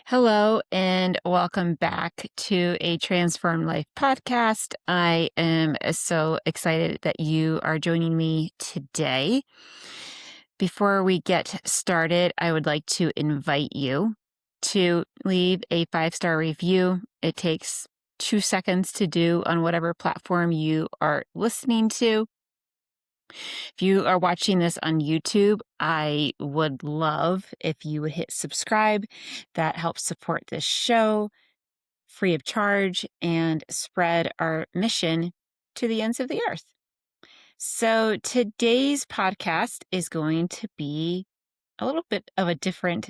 Hello, and welcome back to a Transform Life podcast. I am so excited that you are joining me today. Before we get started, I would like to invite you to leave a 5-star review. It takes 2 seconds to do on whatever platform you are listening to. If you are watching this on YouTube, I would love if you would hit subscribe. That helps support this show free of charge and spread our mission to the ends of the earth. So today's podcast is going to be a little bit of a different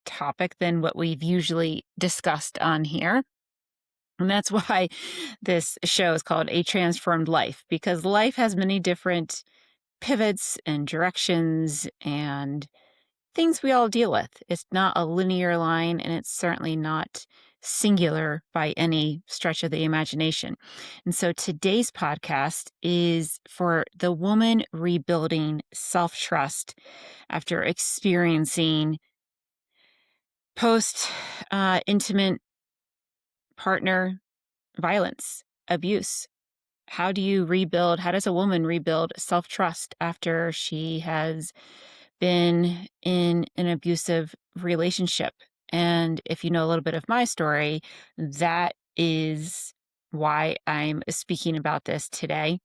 topic than what we've usually discussed on here. And that's why this show is called A Transformed Life, because life has many different pivots and directions and things we all deal with. It's not a linear line, and it's certainly not singular by any stretch of the imagination. And so today's podcast is for the woman rebuilding self-trust after experiencing post-intimate partner violence, abuse. How does a woman rebuild self-trust after she has been in an abusive relationship? And if you know a little bit of my story, that is why I'm speaking about this today.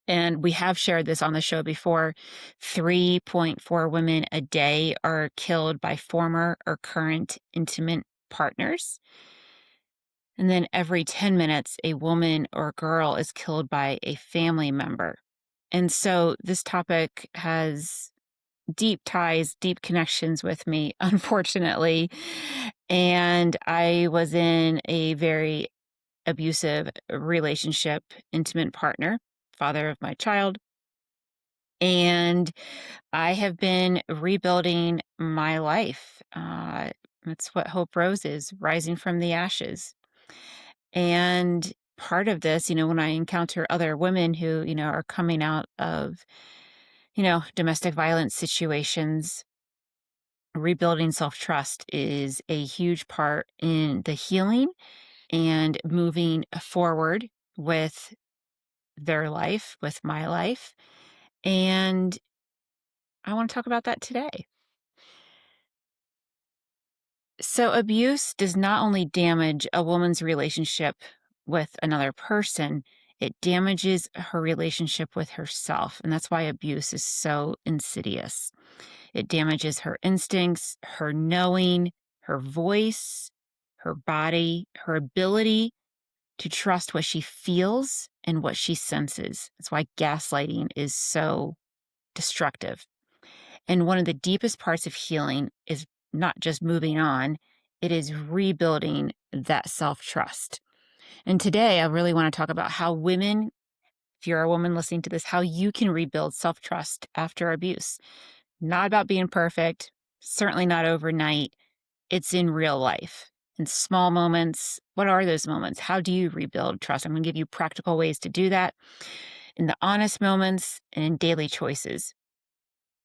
And we have shared this on the show before. 3.4 women a day are killed by former or current intimate partners. And then every 10 minutes, a woman or girl is killed by a family member. And so this topic has deep ties, deep connections with me, unfortunately. And I was in a very abusive relationship, intimate partner, father of my child. And I have been rebuilding my life. That's what Hope Rose is, rising from the ashes. And part of this, when I encounter other women who, are coming out of, domestic violence situations, rebuilding self-trust is a huge part in the healing and moving forward with their life, with my life. And I want to talk about that today. So abuse does not only damage a woman's relationship with another person, it damages her relationship with herself. And that's why abuse is so insidious. It damages her instincts, her knowing, her voice, her body, her ability to trust what she feels and what she senses. That's why gaslighting is so destructive. And one of the deepest parts of healing is not just moving on, it is rebuilding that self-trust. And today I really want to talk about how women, if you're a woman listening to this, how you can rebuild self-trust after abuse. Not about being perfect, certainly not overnight. It's in real life, in small moments. What are those moments? How do you rebuild trust? I'm going to give you practical ways to do that in the honest moments and in daily choices.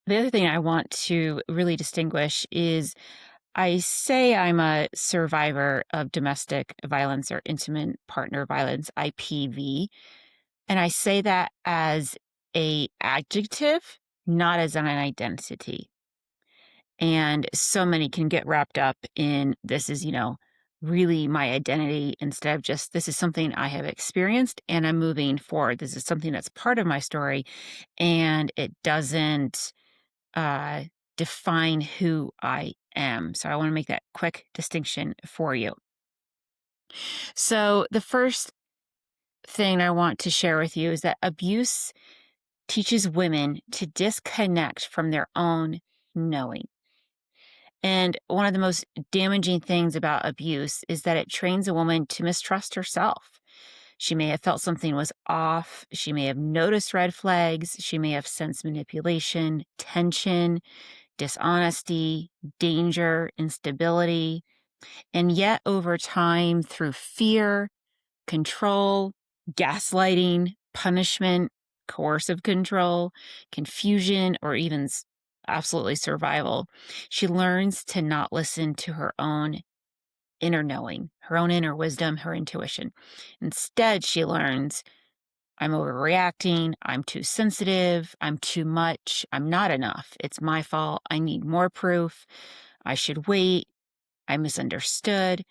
The other thing I want to really distinguish is I say I'm a survivor of domestic violence or intimate partner violence, IPV, and I say that as a adjective, not as an identity. And so many can get wrapped up in this is, really my identity instead of just this is something I have experienced and I'm moving forward. This is something that's part of my story and it doesn't define who I am. So I want to make that quick distinction for you. So the first thing I want to share with you is that abuse teaches women to disconnect from their own knowing. And one of the most damaging things about abuse is that it trains a woman to mistrust herself. She may have felt something was off. She may have noticed red flags. She may have sensed manipulation, tension, dishonesty, danger, instability. And yet, over time, through fear, control, gaslighting, punishment, coercive control, confusion, or even absolutely survival. She learns to not listen to her own inner knowing, her own inner wisdom, her intuition. Instead, she learns, I'm overreacting, I'm too sensitive, I'm too much, I'm not enough, it's my fault, I need more proof, I should wait, I misunderstood.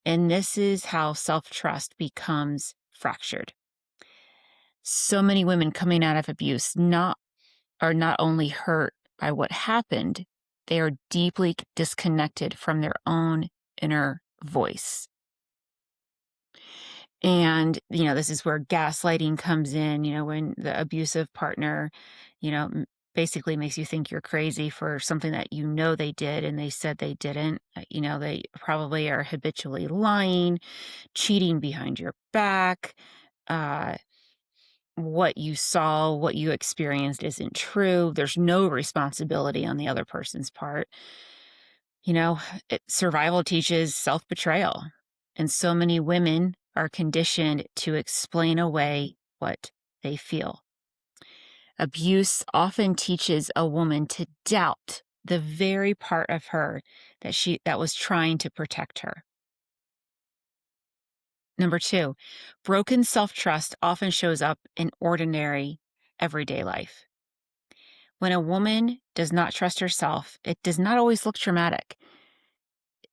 And this is how self trust becomes fractured. So many women coming out of abuse are not only hurt by what happened, they are deeply disconnected from their own inner voice. And, this is where gaslighting comes in, when the abusive partner, basically makes you think you're crazy for something that they did and they said they didn't. They probably are habitually lying, cheating behind your back. Uh, what you saw, what you experienced isn't true. There's no responsibility on the other person's part. You know, Survival teaches self betrayal. And so many women are conditioned to explain away what they feel. Abuse often teaches a woman to doubt the very part of her that was trying to protect her. Number two, broken self trust often shows up in ordinary, everyday life. When a woman does not trust herself, it does not always look dramatic.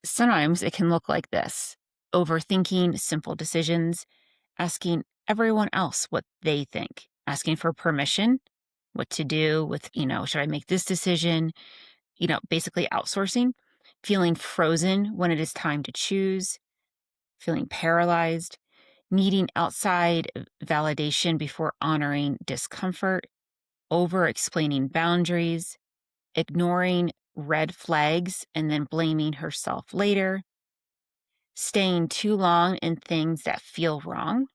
Sometimes it can look like this: overthinking simple decisions, asking everyone else what they think, asking for permission, what to do with, should I make this decision? Basically outsourcing, feeling frozen when it is time to choose, feeling paralyzed, needing outside validation before honoring discomfort, over explaining boundaries, ignoring red flags and then blaming herself later, staying too long in things that feel wrong,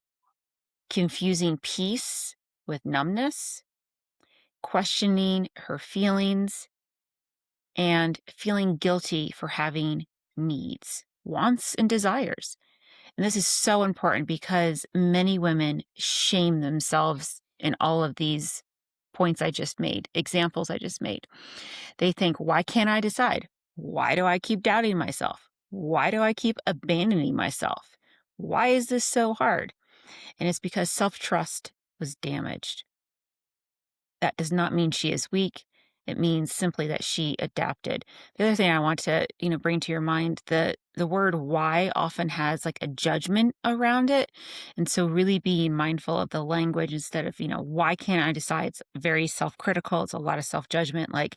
confusing peace with numbness, questioning her feelings, and feeling guilty for having needs, wants, and desires. And this is so important because many women shame themselves in all of these points I just made, examples I just made. They think, why can't I decide? Why do I keep doubting myself? Why do I keep abandoning myself? Why is this so hard? And it's because self trust was damaged. That does not mean she is weak. It means simply that she adapted. The other thing I want to, bring to your mind, the word why often has like a judgment around it. And so really being mindful of the language instead of, why can't I decide? It's very self-critical. It's a lot of self-judgment. Like,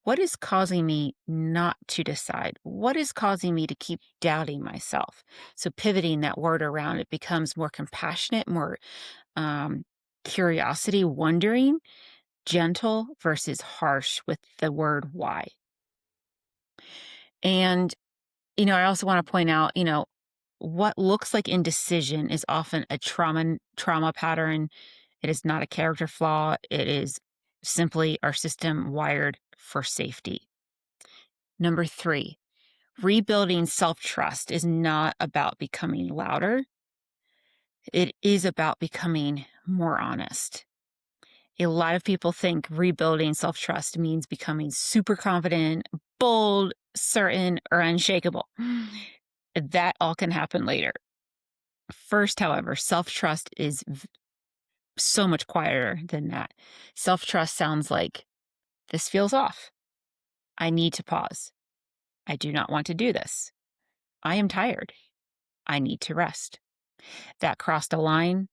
what is causing me not to decide? What is causing me to keep doubting myself? So pivoting that word around, it becomes more compassionate, more curiosity, wondering, gentle versus harsh with the word why. And, I also want to point out, what looks like indecision is often a trauma pattern. It is not a character flaw. It is simply our system wired for safety. Number three, rebuilding self-trust is not about becoming louder. It is about becoming more honest. A lot of people think rebuilding self trust means becoming super confident, bold, certain, or unshakable. That all can happen later. First, however, self trust is so much quieter than that. Self trust sounds like, this feels off. I need to pause. I do not want to do this. I am tired. I need to rest. That crossed a line.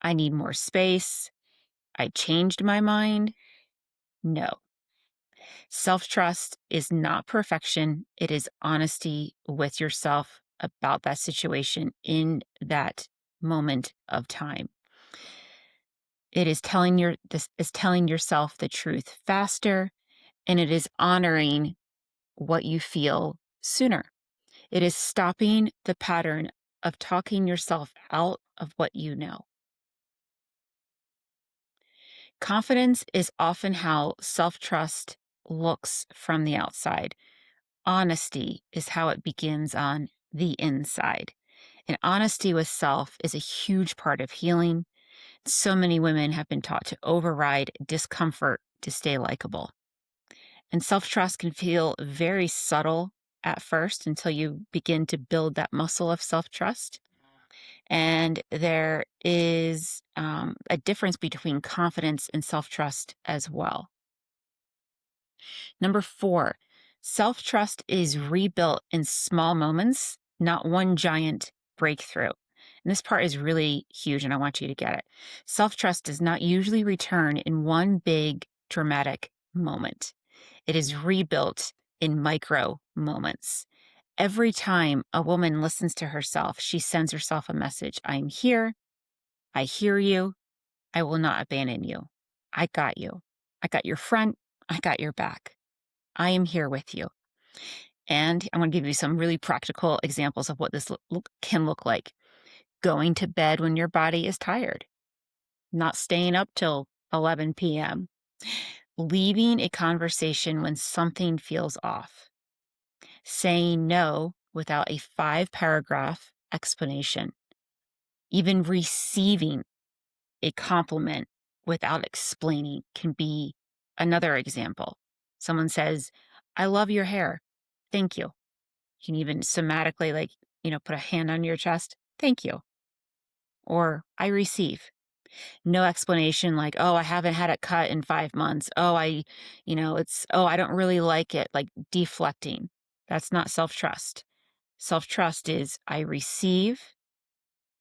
I need more space. I changed my mind. No. Self trust is not perfection, it is honesty with yourself about that situation in that moment of time. It is telling yourself the truth faster, and it is honoring what you feel sooner. It is stopping the pattern of talking yourself out of what you know. Confidence is often how self trust looks from the outside. Honesty is how it begins on the inside. And honesty with self is a huge part of healing. So many women have been taught to override discomfort to stay likable. And self-trust can feel very subtle at first until you begin to build that muscle of self-trust. And there is a difference between confidence and self-trust as well. Number 4, self-trust is rebuilt in small moments, not one giant breakthrough. And this part is really huge, and I want you to get it. Self-trust does not usually return in one big dramatic moment. It is rebuilt in micro moments. Every time a woman listens to herself, she sends herself a message. I am here. I hear you. I will not abandon you. I got you. I got your front. I got your back. I am here with you. And I'm going to give you some really practical examples of what this can look like. Going to bed when your body is tired, not staying up till 11 p.m., leaving a conversation when something feels off, saying no without a 5-paragraph explanation, even receiving a compliment without explaining can be another example. Someone says, I love your hair. Thank you. You can even somatically, like, put a hand on your chest. Thank you. Or I receive. No explanation like, oh, I haven't had it cut in 5 months. Oh, I don't really like it. Like deflecting. That's not self-trust. Self-trust is I receive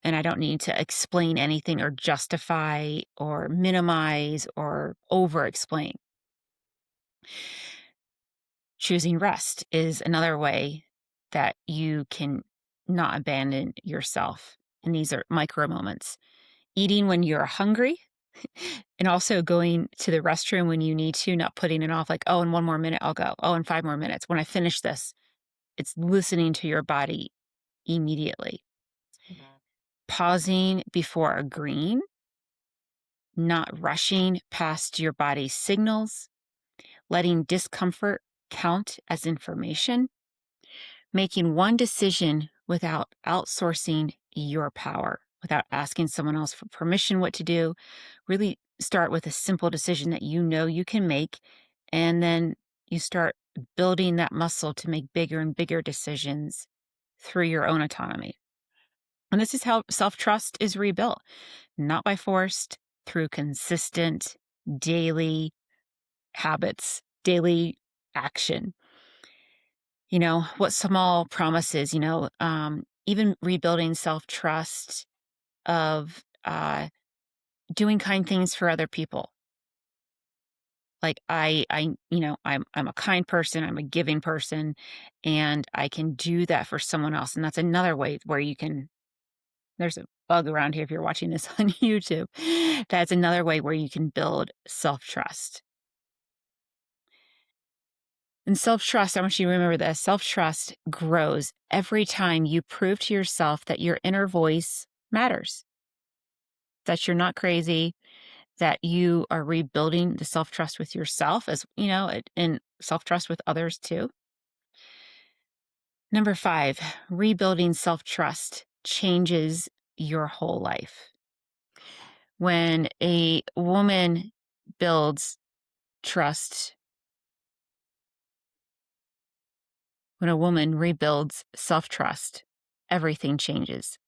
and I don't need to explain anything or justify or minimize or over explain. Choosing rest is another way that you can not abandon yourself. And these are micro moments. Eating when you're hungry and also going to the restroom when you need to, not putting it off like, oh, in 1 more minute, I'll go. Oh, in 5 more minutes. When I finish this, it's listening to your body immediately. Pausing before agreeing, not rushing past your body's signals, letting discomfort count as information, making one decision without outsourcing your power, without asking someone else for permission what to do. Really start with a simple decision that you can make, and then you start building that muscle to make bigger and bigger decisions through your own autonomy. And this is how self-trust is rebuilt, not by force, through consistent daily habits, daily action. What small promises, even rebuilding self-trust of doing kind things for other people. Like I'm a kind person, I'm a giving person, and I can do that for someone else. And that's another way where there's a bug around here if you're watching this on YouTube. That's another way where you can build self-trust. And self-trust, I want you to remember this, self-trust grows every time you prove to yourself that your inner voice matters, that you're not crazy, that you are rebuilding the self-trust with yourself and self-trust with others too. Number 5, rebuilding self-trust changes your whole life. When a woman builds trust, when a woman rebuilds self-trust, everything changes.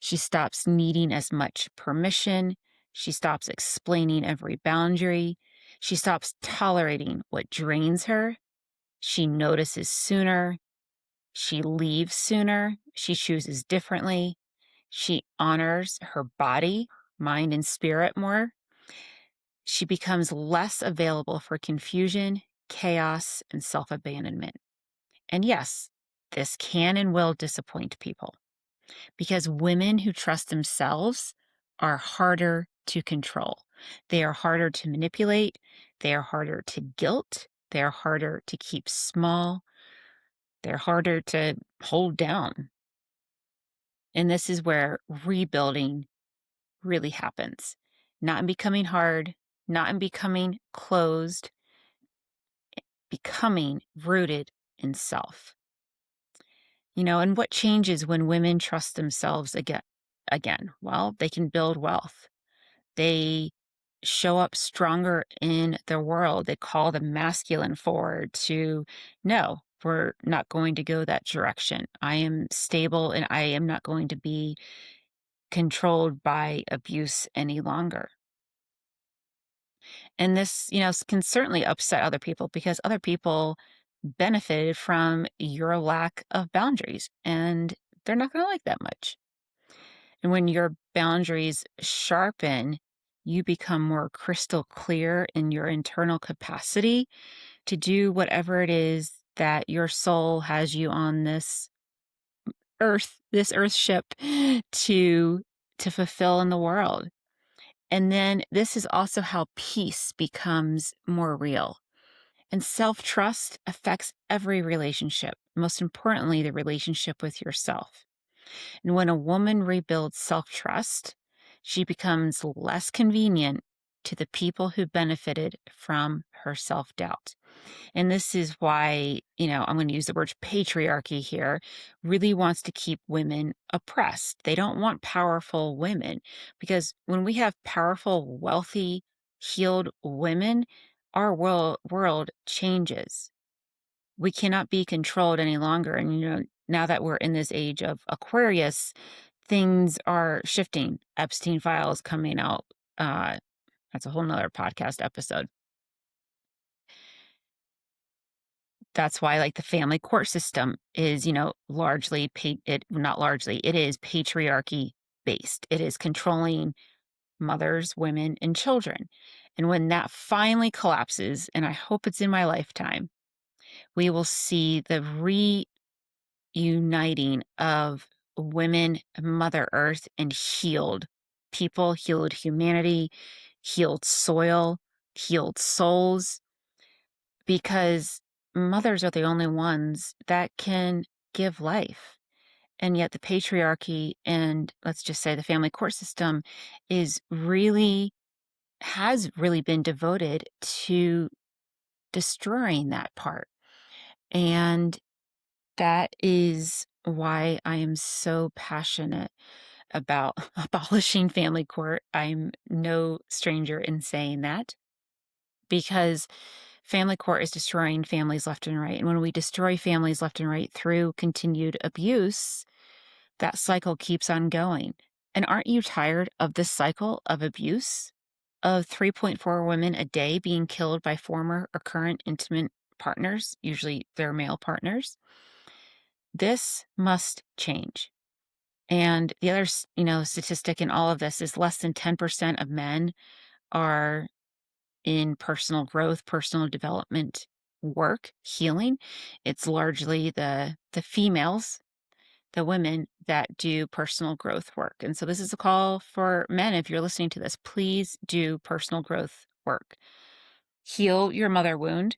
She stops needing as much permission. She stops explaining every boundary. She stops tolerating what drains her. She notices sooner. She leaves sooner. She chooses differently. She honors her body, mind, and spirit more. She becomes less available for confusion, chaos, and self-abandonment. And yes, this can and will disappoint people because women who trust themselves are harder to control. They are harder to manipulate. They are harder to guilt. They are harder to keep small. They're harder to hold down. And this is where rebuilding really happens. Not in becoming hard, not in becoming closed, becoming rooted in self. And what changes when women trust themselves again? Well, they can build wealth. They show up stronger in the world. They call the masculine forward to, no, we're not going to go that direction. I am stable and I am not going to be controlled by abuse any longer. And this, can certainly upset other people because other people benefited from your lack of boundaries and they're not going to like that much. And when your boundaries sharpen, you become more crystal clear in your internal capacity to do whatever it is that your soul has you on this earth ship to fulfill in the world. And then this is also how peace becomes more real. And self-trust affects every relationship, most importantly, the relationship with yourself. And when a woman rebuilds self-trust, she becomes less convenient to the people who benefited from her self-doubt. And this is why, I'm going to use the word patriarchy here, really wants to keep women oppressed. They don't want powerful women because when we have powerful, wealthy, healed women, our world changes. We cannot be controlled any longer. And, now that we're in this age of Aquarius, things are shifting. Epstein files coming out. That's a whole nother podcast episode. That's why, like, the family court system is, largely not largely, it is patriarchy based. It is controlling mothers, women, and children. And when that finally collapses, and I hope it's in my lifetime, we will see the reuniting of women, Mother Earth, and healed people, healed humanity, healed soil, healed souls, because mothers are the only ones that can give life. And yet the patriarchy and, let's just say, the family court system has really been devoted to destroying that part. And that is why I am so passionate about abolishing family court. I'm no stranger in saying that because family court is destroying families left and right. And when we destroy families left and right through continued abuse, that cycle keeps on going. And aren't you tired of this cycle of abuse? Of 3.4 women a day being killed by former or current intimate partners, usually their male partners? This must change. And the other, statistic in all of this is less than 10% of men are in personal growth, personal development work, healing. It's largely the females, the women that do personal growth work. And so this is a call for men. If you're listening to this, please do personal growth work. Heal your mother wound.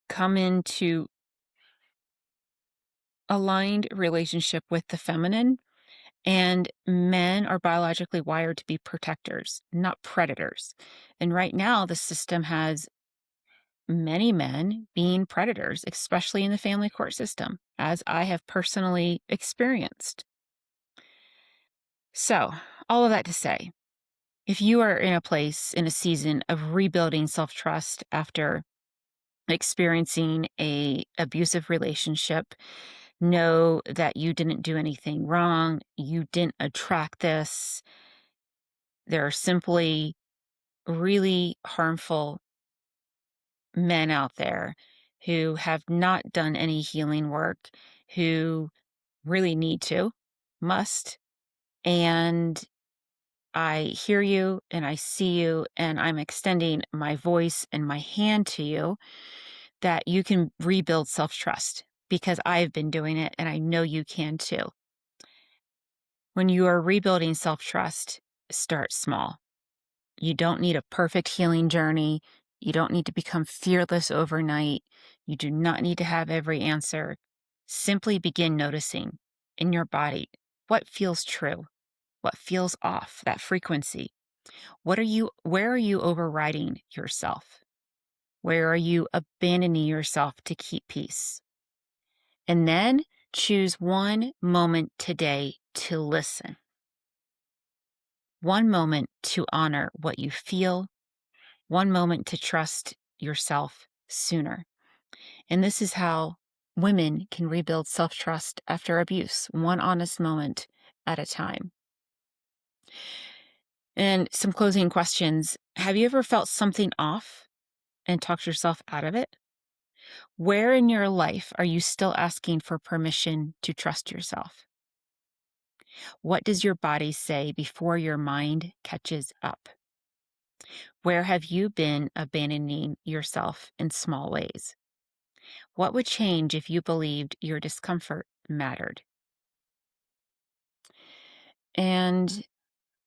Come into aligned relationship with the feminine. And men are biologically wired to be protectors, not predators. And right now, the system has many men being predators, especially in the family court system, as I have personally experienced. So, all of that to say, if you are in a place, in a season of rebuilding self-trust after experiencing a abusive relationship, know that you didn't do anything wrong. You didn't attract this. There are simply really harmful men out there who have not done any healing work, who really need to, must. And I hear you and I see you, and I'm extending my voice and my hand to you that you can rebuild self-trust because I've been doing it and I know you can too. When you are rebuilding self-trust, start small. You don't need a perfect healing journey. You don't need to become fearless overnight. You do not need to have every answer. Simply begin noticing in your body what feels true, what feels off, that frequency. Where are you overriding yourself? Where are you abandoning yourself to keep peace? And then choose one moment today to listen. one moment to honor what you feel, one moment to trust yourself sooner. And this is how women can rebuild self trust after abuse, one honest moment at a time. And some closing questions. Have you ever felt something off and talked yourself out of it? Where in your life are you still asking for permission to trust yourself? What does your body say before your mind catches up? Where have you been abandoning yourself in small ways? What would change if you believed your discomfort mattered? And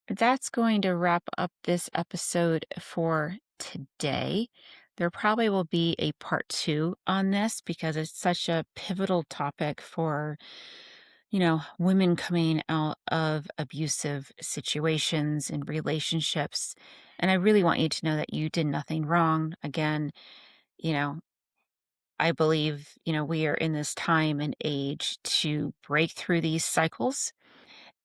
that's going to wrap up this episode for today. There probably will be a part two on this because it's such a pivotal topic for, women coming out of abusive situations and relationships. And I really want you to know that you did nothing wrong. Again, you know, I believe, we are in this time and age to break through these cycles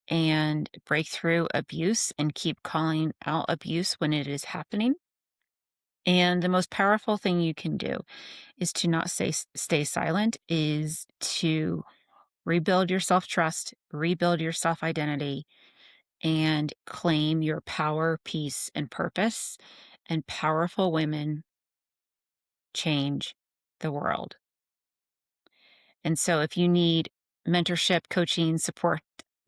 and break through abuse and keep calling out abuse when it is happening. And the most powerful thing you can do is to not stay silent, is to rebuild your self-trust, rebuild your self-identity, and claim your power, peace, and purpose. And powerful women change the world. And so if you need mentorship, coaching, support,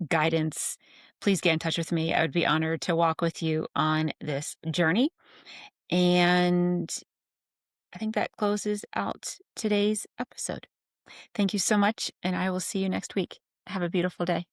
guidance, please get in touch with me. I would be honored to walk with you on this journey. And I think that closes out today's episode. Thank you so much, and I will see you next week. Have a beautiful day.